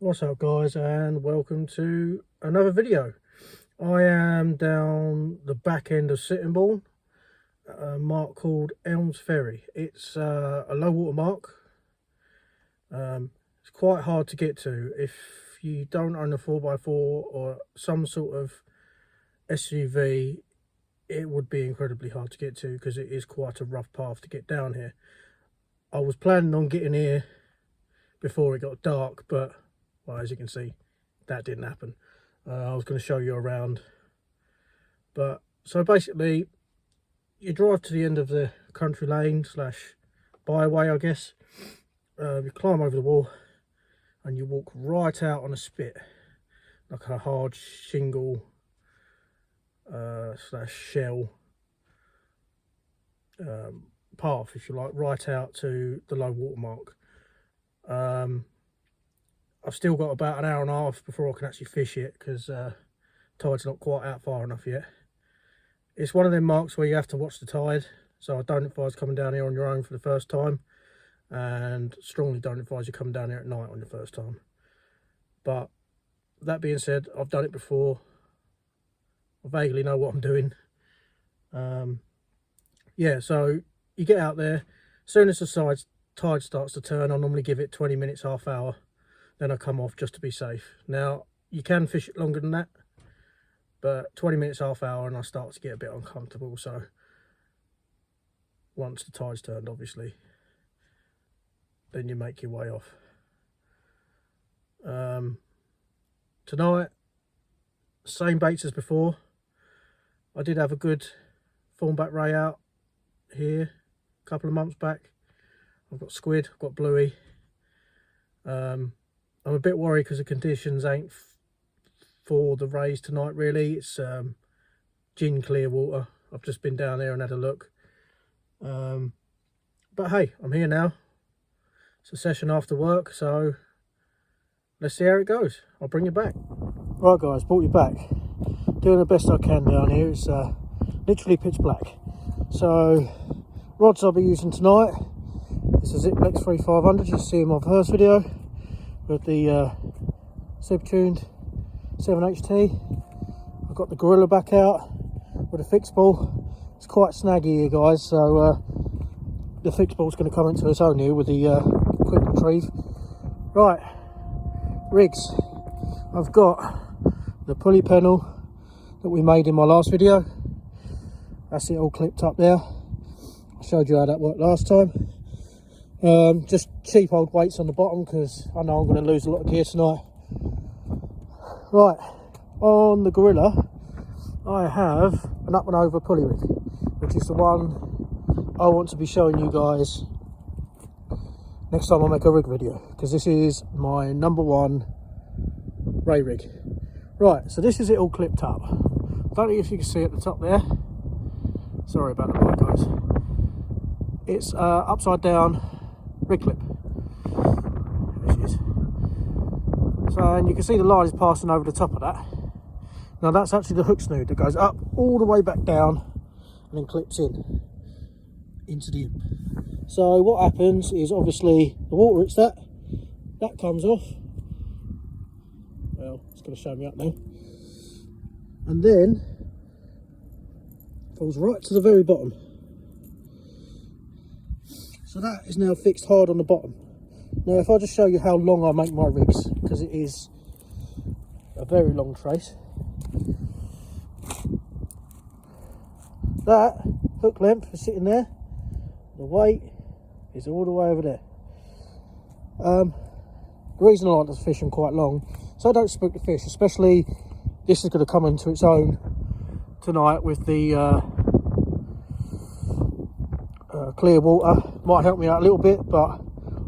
What's up guys, and welcome to another video. I am down the back end of Sittingbourne, a mark called Elms Ferry. It's a low water mark. It's quite hard to get to if you don't own a 4x4 or some sort of SUV. It would be incredibly hard to get to because it is quite a rough path to get down here. I was planning on getting here before it got dark, but well, as you can see, that didn't happen. I was going to show you around, but so basically you drive to the end of the country lane slash byway, I guess. You climb over the wall and you walk right out on a spit, like a hard shingle slash shell path, if you like, right out to the low water mark. I've still got about an hour and a half before I can actually fish it because tide's not quite out far enough yet. It's one of them marks where you have to watch the tide, so I don't advise coming down here on your own for the first time, and strongly don't advise you coming down here at night on your first time. But that being said, I've done it before. I vaguely know what I'm doing. Yeah, so you get out there. As soon as the tide starts to turn, I normally give it 20 minutes, half hour. Then I come off just to be safe. Now, you can fish it longer than that, but 20 minutes, half hour, and I start to get a bit uncomfortable. So once the tide's turned, obviously, then you make your way off. Tonight, same baits as before. I did have a good thornback ray out here a couple of months back. I've got squid, I've got bluey. I'm a bit worried because the conditions ain't for the rays tonight, really. It's gin clear water. I've just been down there and had a look. But hey, I'm here now. It's a session after work, so let's see how it goes. I'll bring you back. Right guys, brought you back. Doing the best I can down here. It's literally pitch black. So, rods I'll be using tonight. It's a Ziplex 3500, you see in my first video, with the super tuned 7HT. I've got the Gorilla back out with a fixed ball. It's quite snaggy here guys, so the fixed ball's going to come into its own here with the quick retrieve. Right, rigs. I've got the pulley panel that we made in my last video. That's it all clipped up there. I showed you how that worked last time. Just cheap old weights on the bottom because I know I'm going to lose a lot of gear tonight. Right, on the Gorilla I have an up and over pulley rig, which is the one I want to be showing you guys next time I make a rig video, because this is my #1 ray rig. Right, so this is it all clipped up. I don't know if you can see at the top there. Sorry about the light guys. It's upside down rig clip. There she is. So, and you can see the line is passing over the top of that. Now that's actually the hook snood that goes up all the way back down and then clips in into the imp. So what happens is, obviously the water hits that comes off. Well, it's going to show me up now. And then falls right to the very bottom. So that is now fixed hard on the bottom. Now if I just show you how long I make my rigs, because it is a very long trace. That hook length is sitting there. The weight is all the way over there. The reason I like to fish them quite long, so I don't spook the fish, especially this is going to come into its own tonight with the clear water. Might help me out a little bit, but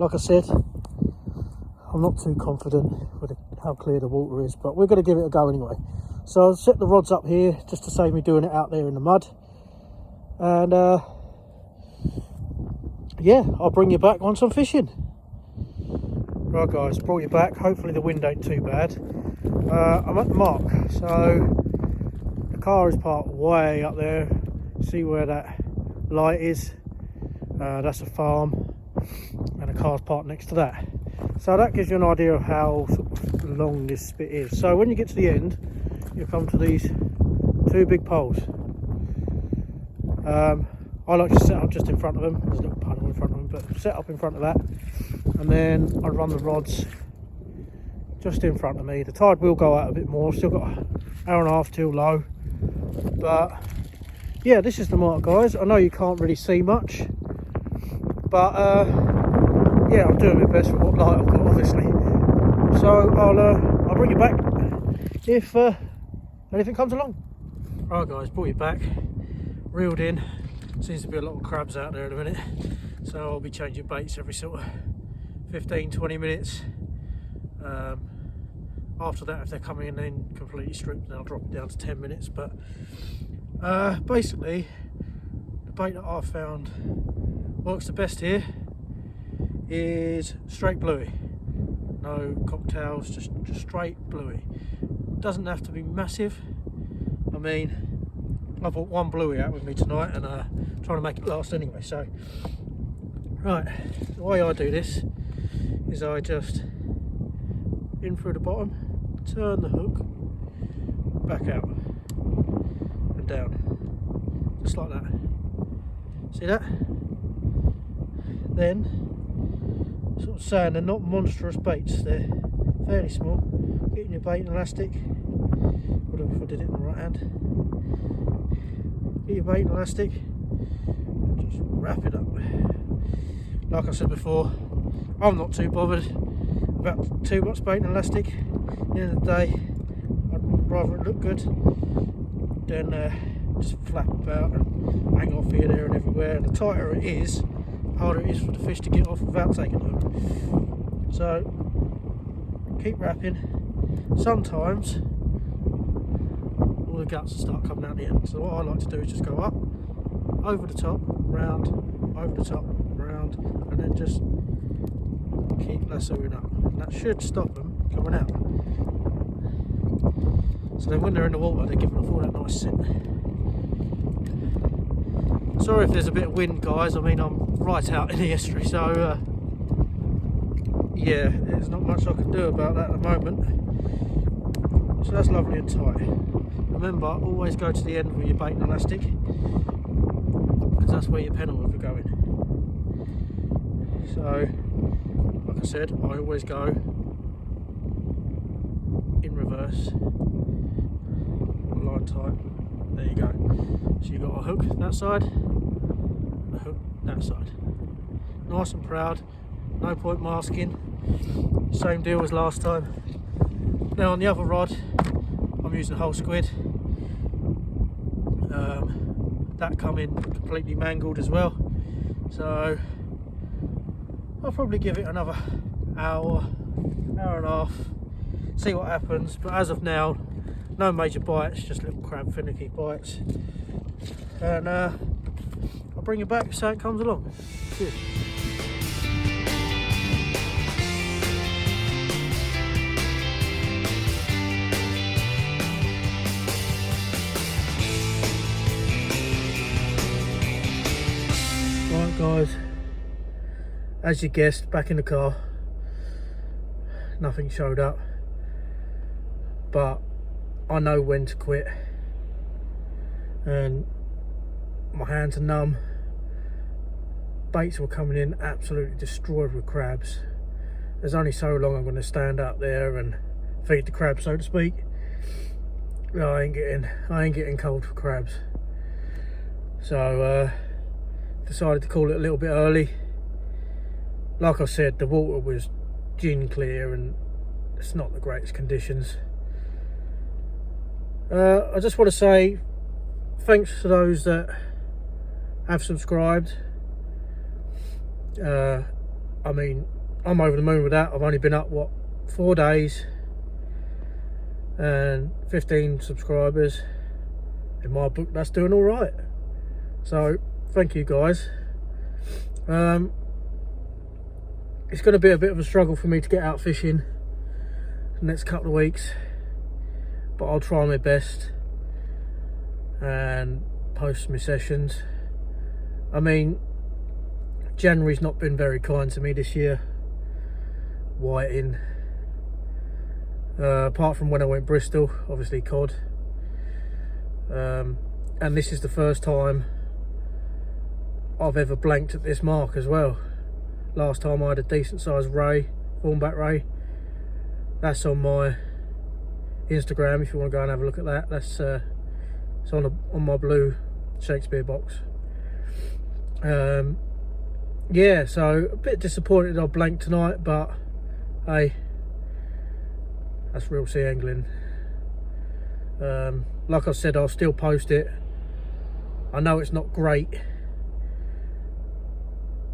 like I said, I'm not too confident with how clear the water is, but we're going to give it a go anyway. So I'll set the rods up here just to save me doing it out there in the mud, and yeah, I'll bring you back once I'm fishing. Right guys, brought you back. Hopefully the wind ain't too bad. I'm at the mark, so the car is parked way up there. See where that light is? That's a farm, and a car's parked next to that. So that gives you an idea of how sort of long this bit is. So when you get to the end, you come to these two big poles. I like to set up just in front of them. There's a little puddle in front of them, but set up in front of that, and then I run the rods just in front of me. The tide will go out a bit more. Still got an hour and a half till low, but yeah, this is the mark, guys. I know you can't really see much, but yeah, I'm doing my best with what light I've got, obviously. So I'll bring you back if anything comes along. Right, guys, brought you back, reeled in. Seems to be a lot of crabs out there in a minute, so I'll be changing baits every sort of 15-20 minutes. After that, if they're coming in completely stripped, then I'll drop it down to 10 minutes. But basically, the bait that I've found works the best here is straight bluey. No cocktails, just straight bluey. Doesn't have to be massive. I mean, I brought one bluey out with me tonight, and trying to make it last anyway. So, right, the way I do this is I just in through the bottom, turn the hook back out and down, just like that. See that? Then, sort of saying they're not monstrous baits, they're fairly small. Getting your bait and elastic, whatever, if I did it in the right hand. Get your bait and elastic and just wrap it up. Like I said before, I'm not too bothered about too much bait and elastic. At the end of the day, I'd rather it look good than just flap about and hang off here, there and everywhere. And the tighter it is, the harder it is for the fish to get off without taking the hook. So keep wrapping. Sometimes all the guts will start coming out the end. So what I like to do is just go up, over the top, round, over the top, round, and then just keep lassoing up. And that should stop them coming out. So then when they're in the water, they're giving off all that nice scent. Sorry if there's a bit of wind, guys. I mean, I'm right out in the estuary, so yeah, there's not much I can do about that at the moment. So that's lovely and tight. Remember, always go to the end with your bait and elastic, because that's where your penalties are going. So, like I said, I always go in reverse, line tight. There you go. So you've got a hook that side, a hook that side. Nice and proud, no point masking. Same deal as last time. Now on the other rod, I'm using a whole squid. That come in completely mangled as well. So I'll probably give it another hour and a half, see what happens. But as of now, no major bites, just little crab finicky bites. And I'll bring you back so it comes along. Cheers. Right guys, as you guessed, back in the car, nothing showed up, but I know when to quit, and my hands are numb. Baits were coming in absolutely destroyed with crabs. There's only so long I'm going to stand up there and feed the crabs, so to speak. I ain't getting cold for crabs, so decided to call it a little bit early. Like I said, the water was gin clear and it's not the greatest conditions. I just want to say thanks to those that have subscribed. I mean, I'm over the moon with that. I've only been up, what, 4 days and 15 subscribers. In my book, that's doing all right. So thank you guys. It's going to be a bit of a struggle for me to get out fishing the next couple of weeks, but I'll try my best and post my sessions. I mean, January's not been very kind to me this year. Whiting, apart from when I went Bristol, obviously cod. And this is the first time I've ever blanked at this mark as well. Last time I had a decent sized ray, thornback ray. That's on my Instagram if you want to go and have a look at that. That's it's on my blue Shakespeare box. Yeah, so a bit disappointed I blanked tonight, but hey, that's real sea angling. Like I said, I'll still post it. I know it's not great,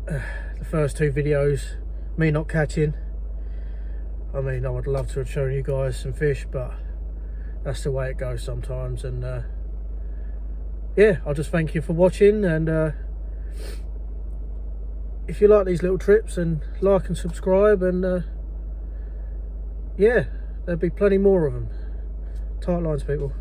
the first two videos, me not catching. I mean, I would love to have shown you guys some fish, but that's the way it goes sometimes. And yeah, I'll just thank you for watching, and if you like these little trips, and like and subscribe, and yeah, there'll be plenty more of them. Tight lines, people.